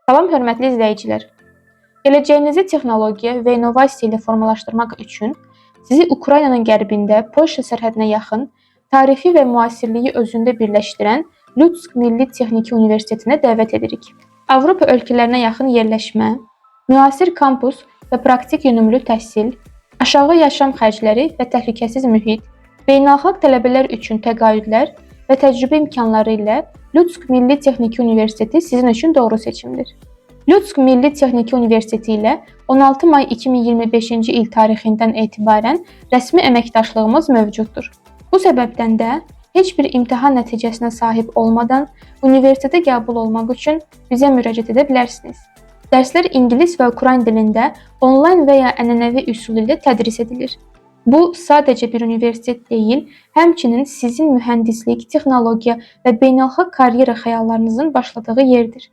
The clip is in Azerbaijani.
Salam hörmətli izləyicilər. Gələcəyinizi texnologiya və innovasiya ilə formalaşdırmaq üçün sizi Ukraynanın qərbində Polşa sərhədinə yaxın, tarixi və müasirliyi özündə birləşdirən Lütsk Milli Texniki Universitetinə dəvət edirik. Avropa ölkələrinə yaxın yerləşmə, müasir kampus və praktik yönümlü təhsil, aşağı yaşam xərcləri və təhlükəsiz mühit, beynəlxalq tələbələr üçün təqaüdlər və təcrübə imkanları ilə Lütsk Milli Texniki Universiteti sizin üçün doğru seçimdir. Lütsk Milli Texniki Universiteti ilə 16 may 2025-ci il tarixindən etibarən rəsmi əməkdaşlığımız mövcuddur. Bu səbəbdən də heç bir imtahan nəticəsinə sahib olmadan universitetə qəbul olmaq üçün bizə müraciət edə bilərsiniz. Dərslər ingilis və ukrayn dilində onlayn və ya ənənəvi üsul ilə tədris edilir. Bu sadəcə bir universitet deyil, həmçinin sizin mühəndislik, texnologiya və beynəlxalq karyera xəyallarınızın başladığı yerdir.